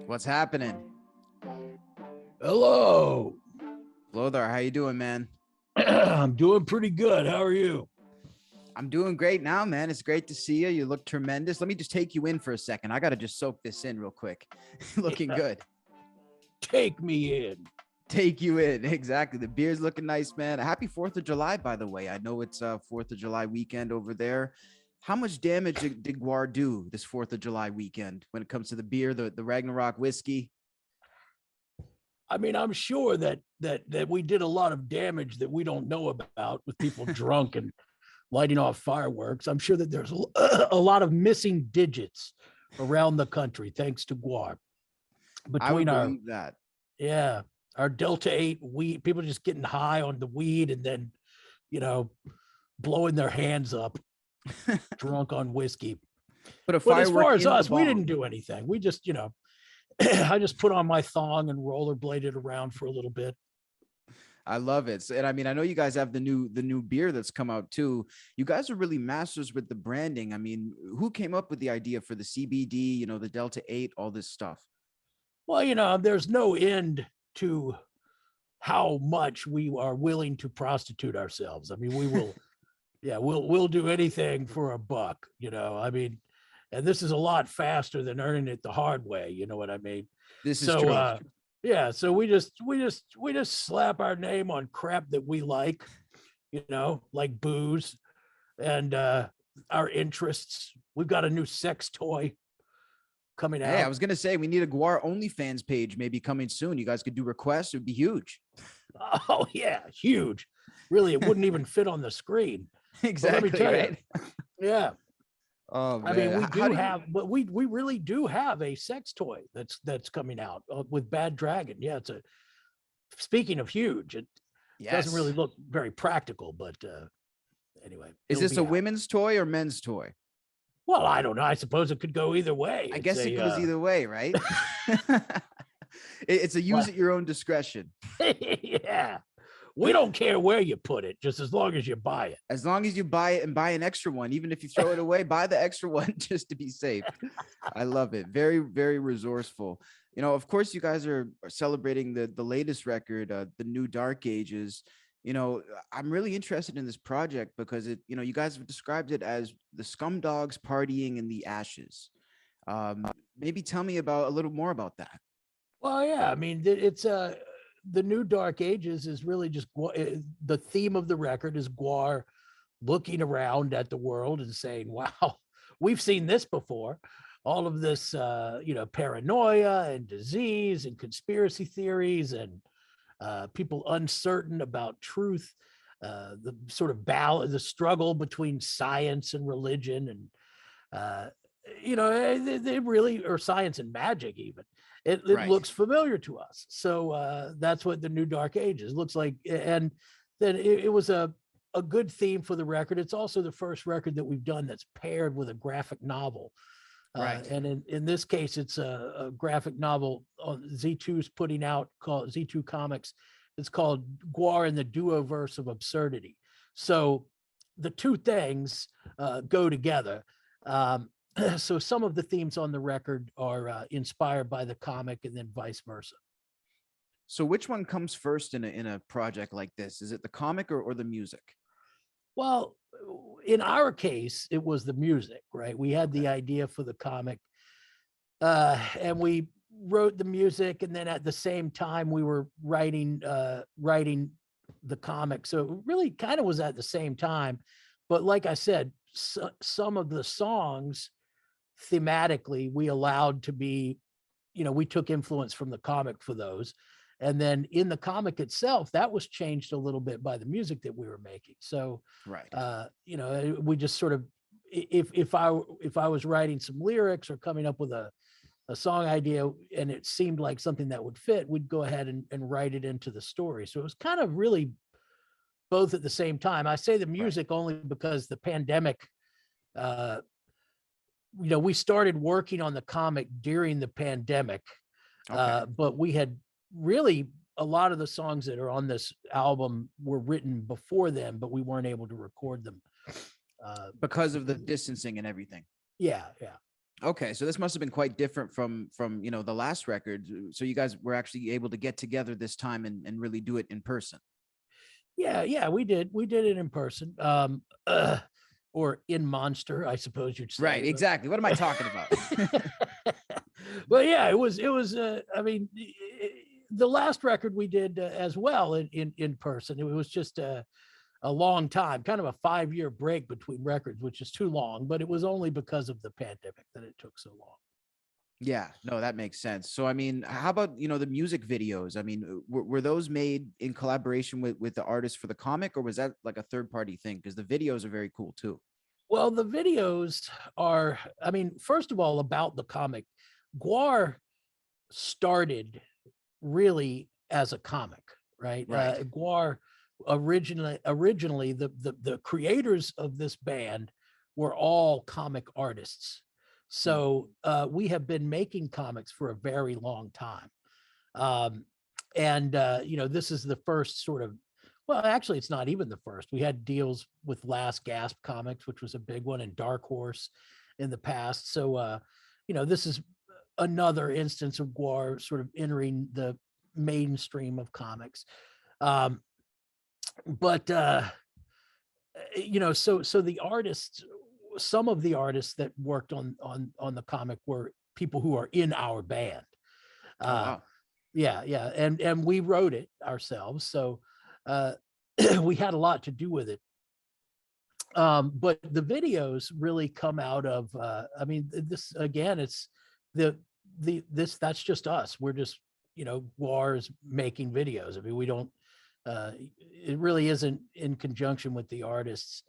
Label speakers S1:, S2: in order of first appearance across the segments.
S1: What's happening?
S2: Hello.
S1: Blothar, how you doing, man?
S2: I'm doing pretty good. How are you?
S1: I'm doing great now, man. It's great to see you. You look tremendous. Let me just take you in for a second. I got to just soak this in real quick. Looking good.
S2: Take me in.
S1: Take you in. Exactly. The beer's looking nice, man. Happy 4th of July, by the way. I know it's 4th of July weekend over there. How much damage did GWAR do this 4th of July weekend when it comes to the beer, the Ragnarok whiskey?
S2: I mean, I'm sure that we did a lot of damage that we don't know about with people drunk and lighting off fireworks. I'm sure that there's a lot of missing digits around the country thanks to GWAR.
S1: I would believe that.
S2: Yeah, our Delta 8 weed, people just getting high on the weed and then, blowing their hands up, drunk on whiskey.
S1: But
S2: as far as us, we didn't do anything. We just, I just put on my thong and rollerbladed around for a little bit.
S1: I love it. And I mean, I know you guys have the new beer that's come out too. You guys are really masters with the branding. I mean, who came up with the idea for the CBD, the Delta 8, all this stuff?
S2: Well, there's no end to how much we are willing to prostitute ourselves. I mean, we will, we'll do anything for a buck, I mean, and this is a lot faster than earning it the hard way. You know what I mean?
S1: This is true.
S2: Yeah. So we just slap our name on crap that we like, like booze and our interests. We've got a new sex toy coming out.
S1: Hey, I was going to say, we need a GWAR OnlyFans page maybe coming soon. You guys could do requests. It would be huge.
S2: Oh yeah. Huge. Really. It wouldn't even fit on the screen.
S1: Exactly.
S2: But let me tell
S1: right.
S2: you, yeah.
S1: Oh, man.
S2: I mean, we really do have a sex toy that's coming out with Bad Dragon. Yeah. Speaking of huge, it doesn't really look very practical, but anyway.
S1: Is this a women's toy or men's toy?
S2: Well, I don't know. I suppose it could go either way.
S1: I guess it goes either way, right? It's a use at your own discretion.
S2: Yeah. We don't care where you put it, just as long as you buy it.
S1: As long as you buy it and buy an extra one, even if you throw it away, buy the extra one just to be safe. I love it. Very, very resourceful. Of course, you guys are celebrating the latest record, the new Dark Ages. I'm really interested in this project because you guys have described it as the scumdogs partying in the ashes. Maybe tell me a little more about that.
S2: Well, yeah, I mean, it's the new Dark Ages is really just the theme of the record is GWAR looking around at the world and saying, wow, we've seen this before. All of this, paranoia and disease and conspiracy theories and people uncertain about truth, the sort of the struggle between science and religion and, they really, or science and magic even. It right. Looks familiar to us. So that's what the new Dark Ages looks like. And then it was a good theme for the record. It's also the first record that we've done that's paired with a graphic novel. Right. And in this case, it's a graphic novel Z2's putting out called Z2 Comics. It's called GWAR and the Duoverse of Absurdity. So the two things go together. So some of the themes on the record are inspired by the comic and then vice versa.
S1: So which one comes first in a project like this? Is it the comic or the music?
S2: Well, in our case, it was the music, right? We had the idea for the comic and we wrote the music. And then at the same time, we were writing the comic. So it really kind of was at the same time. But like I said, some of the songs thematically we allowed to be, we took influence from the comic for those. And then in the comic itself, that was changed a little bit by the music that we were making. So, right. We just sort of, if I was writing some lyrics or coming up with a song idea and it seemed like something that would fit, we'd go ahead and write it into the story. So it was kind of really both at the same time. I say the music right. only because the pandemic, we started working on the comic during the pandemic, but we had really a lot of the songs that are on this album were written before then, but we weren't able to record them
S1: because of the distancing and everything.
S2: Yeah.
S1: Okay, so this must have been quite different from the last record. So you guys were actually able to get together this time and really do it in person.
S2: Yeah, we did it in person, or in Monster, I suppose you'd
S1: Right,
S2: say.
S1: exactly. What am I talking about?
S2: But yeah, it was. I mean, the last record we did as well in person. It was just a long time, kind of a 5-year break between records, which is too long. But it was only because of the pandemic that it took so long.
S1: Yeah, no, that makes sense. So, I mean, how about, the music videos? I mean, were those made in collaboration with the artist for the comic, or was that like a third party thing? Because the videos are very cool too.
S2: Well, the videos are. I mean, first of all, about the comic, GWAR started really as a comic, right?
S1: Right.
S2: GWAR originally the creators of this band were all comic artists.
S1: Mm.
S2: So we have been making comics for a very long time. Um, and this is the first sort of, well, actually, it's not even the first. We had deals with Last Gasp Comics, which was a big one, and Dark Horse in the past. So, this is another instance of GWAR sort of entering the mainstream of comics. Um, but so the artists, some of the artists that worked on the comic were people who are in our band.
S1: Oh,
S2: Uh,
S1: wow.
S2: yeah, and we wrote it ourselves, so uh, we had a lot to do with it. But the videos really come out of. I mean, this again, it's that's just us. We're just GWAR's making videos. I mean, we don't. It really isn't in conjunction with the artists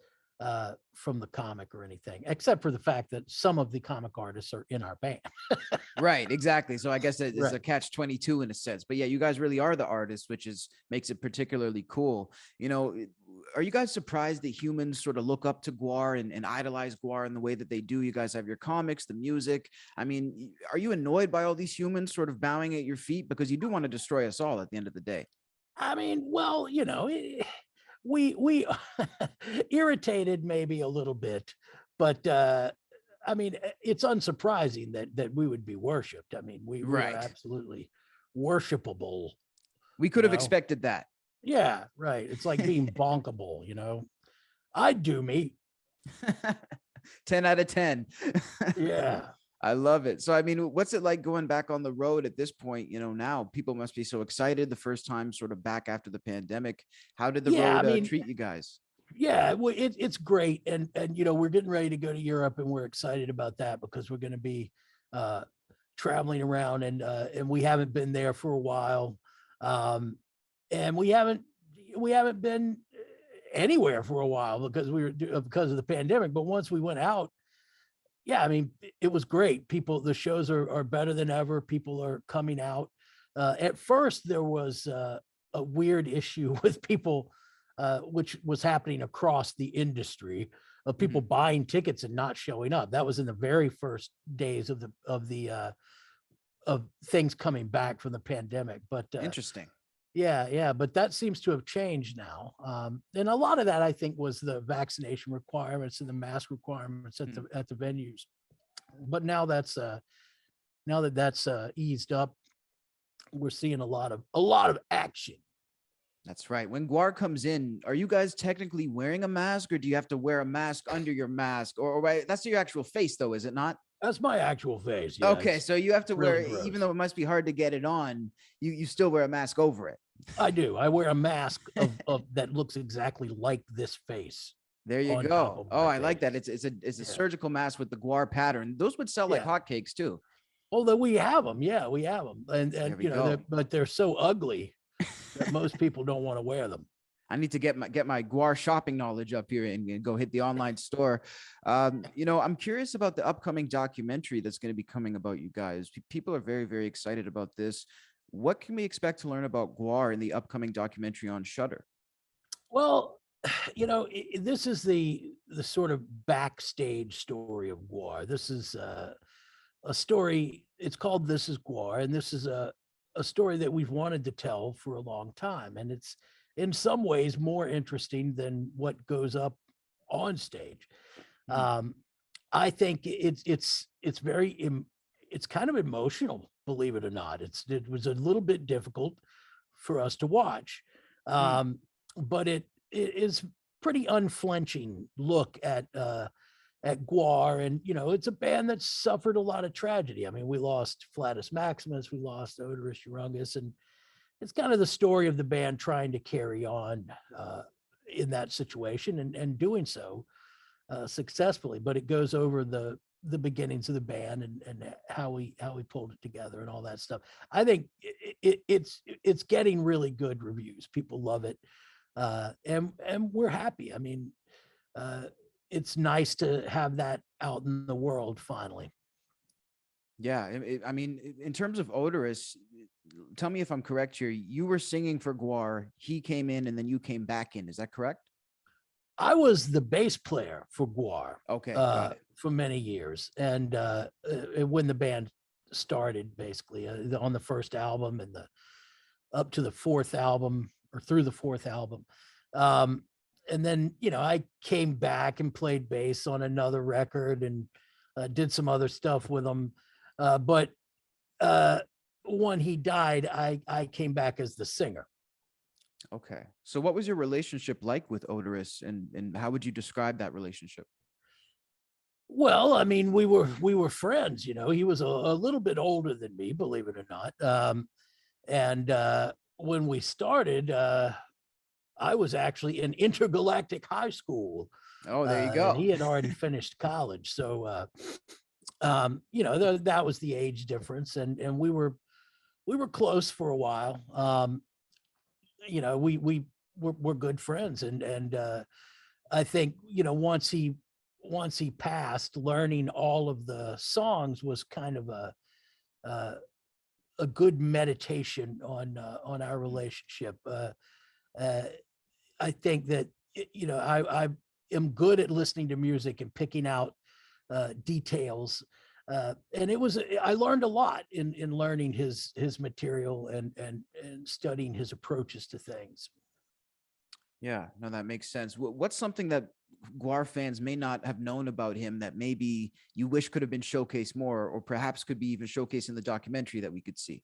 S2: from the comic or anything, except for the fact that some of the comic artists are in our band.
S1: Right, exactly. So I guess it's
S2: Right.
S1: a catch 22 in a sense. But yeah, you guys really are the artists, which makes it particularly cool. Are you guys surprised that humans sort of look up to GWAR and idolize GWAR in the way that they do? You guys have your comics, the music. I mean, are you annoyed by all these humans sort of bowing at your feet? Because you do want to destroy us all at the end of the day.
S2: I mean, well, we irritated maybe a little bit, but I mean, it's unsurprising that we would be worshipped. I mean, we are
S1: Right.
S2: absolutely worshipable,
S1: We
S2: you
S1: could have
S2: know.
S1: expected that.
S2: Yeah, right. It's like being bonkable. I'd do me.
S1: 10 out of 10.
S2: Yeah.
S1: I love it. So, I mean, what's it like going back on the road at this point? Now people must be so excited the first time sort of back after the pandemic. How did the
S2: Yeah, I
S1: road
S2: mean,
S1: treat you guys?
S2: yeah, well, it's great, and we're getting ready to go to Europe, and we're excited about that because we're going to be uh, traveling around, and we haven't been there for a while, um, and we haven't been anywhere for a while because of the pandemic. But once we went out, yeah, I mean, it was great. The shows are better than ever. People are coming out. At first, there was a weird issue with people, which was happening across the industry, of people
S1: Mhm.
S2: buying tickets and not showing up. That was in the very first days of things coming back from the pandemic. But
S1: Interesting.
S2: yeah, but that seems to have changed now. And a lot of that, I think, was the vaccination requirements and the mask requirements at
S1: Hmm.
S2: the venues. But now that that's eased up, we're seeing a lot of action.
S1: That's right. When GWAR comes in, are you guys technically wearing a mask, or do you have to wear a mask under your mask? Or right, that's your actual face, though, is it not?
S2: That's my actual face. Yeah,
S1: Okay,
S2: it's
S1: so you have to
S2: really
S1: wear, even
S2: gross.
S1: though it must be hard to get it on, you still wear a mask over it.
S2: I do. I wear a mask of that looks exactly like this face
S1: There you
S2: on top
S1: go.
S2: of
S1: Oh,
S2: my
S1: I like that.
S2: face.
S1: It's a
S2: Yeah,
S1: surgical mask with the GWAR pattern. Those would sell like
S2: yeah.
S1: hotcakes too.
S2: Although we have them, yeah, we have them, and
S1: There we
S2: they're
S1: go.
S2: but they're so ugly that most people don't want to wear them.
S1: I need to get my GWAR shopping knowledge up here and go hit the online store. I'm curious about the upcoming documentary that's going to be coming about you guys. People are very, very excited about this. What can we expect to learn about GWAR in the upcoming documentary on Shutter?
S2: Well, this is the sort of backstage story of GWAR. This is a story. It's called "This Is GWAR," and this is a story that we've wanted to tell for a long time, and it's in some ways more interesting than what goes up on stage.
S1: Mhm.
S2: Um, I think it's it's kind of emotional, believe it or not. It was a little bit difficult for us to watch, but it is pretty unflinching look at GWAR, and it's a band that suffered a lot of tragedy. I mean, we lost Flatus Maximus, we lost Odorous Urungus, and it's kind of the story of the band trying to carry on in that situation and doing so successfully. But it goes over the beginnings of the band and how we pulled it together and all that stuff. I think it's getting really good reviews. People love it, and we're happy. I mean, it's nice to have that out in the world finally.
S1: Yeah, I mean, in terms of Odorous, tell me if I'm correct here. You were singing for GWAR. He came in, and then you came back in. Is that correct?
S2: I was the bass player for GWAR.
S1: Okay, got it.
S2: For many years, and when the band started, basically on the first album and up to the fourth album or through the fourth album. And then, I came back and played bass on another record and did some other stuff with him. But when he died, I came back as the singer.
S1: Okay. So what was your relationship like with Odorous, and how would you describe that relationship?
S2: Well, I mean, we were friends, he was a little bit older than me, believe it or not. And when we started, I was actually in intergalactic high school.
S1: Oh, there you go.
S2: And he had already finished college. So, that was the age difference. And we were close for a while. We're good friends. And I think, once he passed, learning all of the songs was kind of a good meditation on our relationship. I think that I am good at listening to music and picking out details, and I learned a lot in learning his material and studying his approaches to things.
S1: Yeah, no, that makes sense. What's something that GWAR fans may not have known about him that maybe you wish could have been showcased more, or perhaps could be even showcased in the documentary that we could see?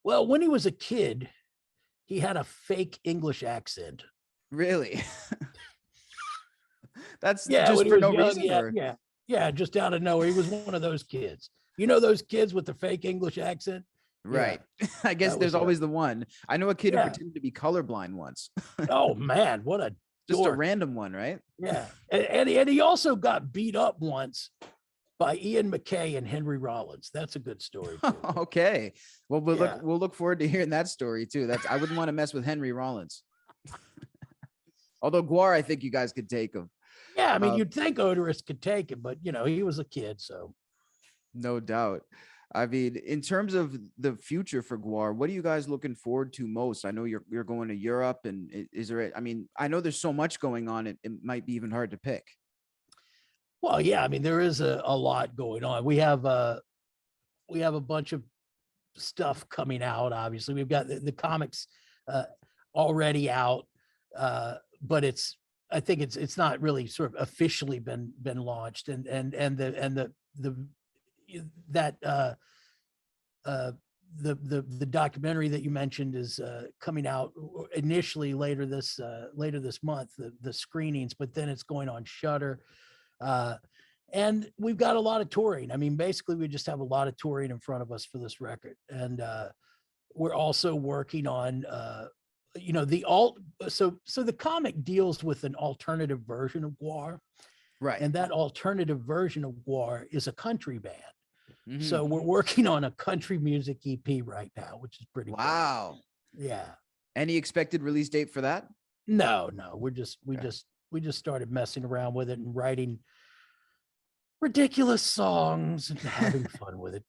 S2: Well, when he was a kid, he had a fake English accent.
S1: Really? That's just for no reason?
S2: Yeah, just out of nowhere. He was one of those kids. Those kids with the fake English accent?
S1: Right. Yeah. I guess there's always the one. I know a kid who pretended to be colorblind once.
S2: Oh, man, what a
S1: just dork. A random one, right?
S2: Yeah. And he also got beat up once by Ian MacKaye and Henry Rollins. That's a good story too.
S1: Okay. Well, we'll look forward to hearing that story too. I wouldn't want to mess with Henry Rollins. Although GWAR, I think you guys could take him.
S2: Yeah, I mean, you'd think Odorous could take him, but he was a kid, so.
S1: No doubt. I mean, in terms of the future for GWAR, what are you guys looking forward to most? I know you're going to Europe, and is there? I mean, I know there's so much going on. It might be even hard to pick.
S2: Well, yeah, I mean, there is a lot going on. We have a bunch of stuff coming out. Obviously, we've got the comics already out, but I think it's not really sort of officially been launched, and the documentary that you mentioned is coming out initially later this month, the screenings, but then it's going on Shudder. And we've got a lot of touring. I mean, basically we just have a lot of touring in front of us for this record. And we're also working on so the comic deals with an alternative version of GWAR.
S1: Right.
S2: And that alternative version of GWAR is a country band. Mm-hmm. So we're working on a country music EP right now, which is pretty
S1: wow.
S2: Cool. Yeah.
S1: Any expected release date for that?
S2: No. We just started messing around with it and writing ridiculous songs and having fun with it,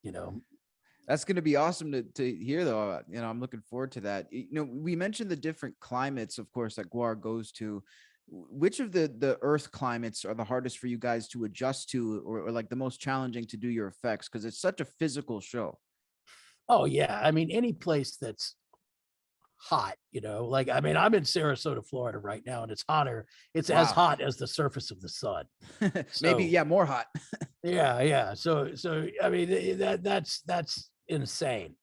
S1: That's going to be awesome to hear, though. I'm looking forward to that. We mentioned the different climates, of course, that GWAR goes to. Which of the earth climates are the hardest for you guys to adjust to, or like the most challenging to do your effects? Because it's such a physical show.
S2: Oh yeah. I mean, any place that's hot, you know, like, I mean, I'm in Sarasota, Florida right now, and it's hotter. It's as
S1: Wow.
S2: hot as the surface of the sun.
S1: Maybe,
S2: So,
S1: yeah, more hot.
S2: yeah. So, I mean, that's insane.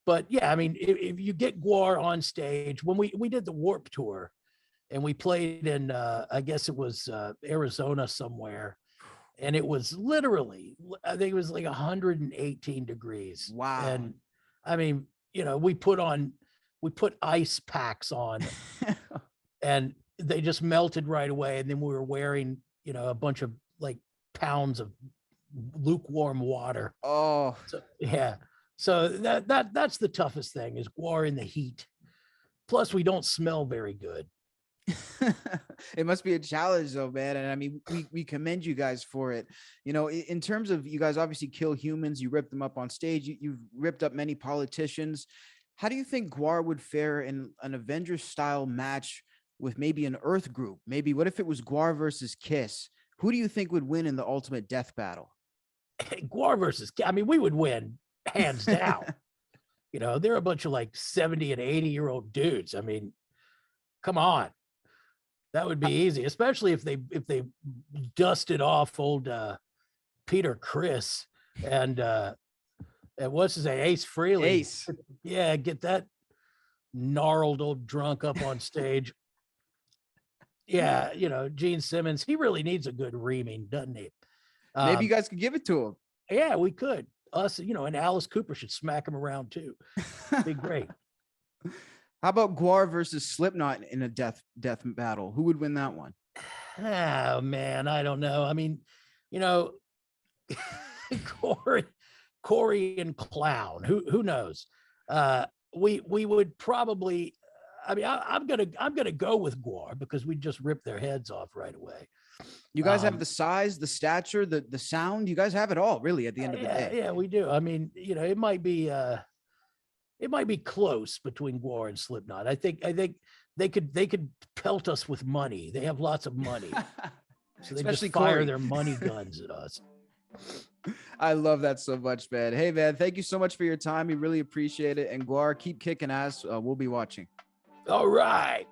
S2: But yeah, I mean, if you get GWAR on stage, when we did the Warp Tour, and we played in, I guess it was Arizona somewhere, and it was literally, I think it was like 118 degrees.
S1: Wow.
S2: And I mean, you know, we put ice packs on, and they just melted right away. And then we were wearing, you know, a bunch of like pounds of lukewarm water.
S1: Oh,
S2: So, yeah. So that's the toughest thing, is GWAR in the heat. Plus, we don't smell very good.
S1: it must be a challenge though, man. And I mean, we commend you guys for it. You know, in terms of, you guys obviously kill humans, you rip them up on stage, you've ripped up many politicians. How do you think GWAR would fare in an Avengers style match with maybe an Earth group? Maybe what if it was GWAR versus Kiss? Who do you think would win in the ultimate death battle?
S2: GWAR versus, I mean, we would win hands down. You know, they're a bunch of like 70 and 80-year-old dudes. I mean, come on. That would be easy, especially if they dusted off old Peter Criss and what's his name, Ace Frehley.
S1: Ace.
S2: Yeah, get that gnarled old drunk up on stage. Yeah, you know, Gene Simmons, he really needs a good reaming, doesn't he?
S1: Maybe you guys could give it to him.
S2: Yeah, we could. Us, you know, and Alice Cooper should smack him around too. Be great.
S1: How about GWAR versus Slipknot in a death battle? Who would win that one?
S2: Oh man, I don't know. I mean, you know, Corey and Clown. Who knows? We would probably. I mean, I'm gonna go with GWAR because we just ripped their heads off right away.
S1: You guys have the size, the stature, the sound. You guys have it all, really, at the end of the day.
S2: Yeah, we do. I mean, you know, it might be close between GWAR and Slipknot. I think they could pelt us with money. They have lots of money, so they
S1: Especially
S2: just fire
S1: Corey.
S2: their money guns at us.
S1: I love that so much, man. Hey, man, thank you so much for your time. We really appreciate it. And GWAR, keep kicking ass. We'll be watching.
S2: All right.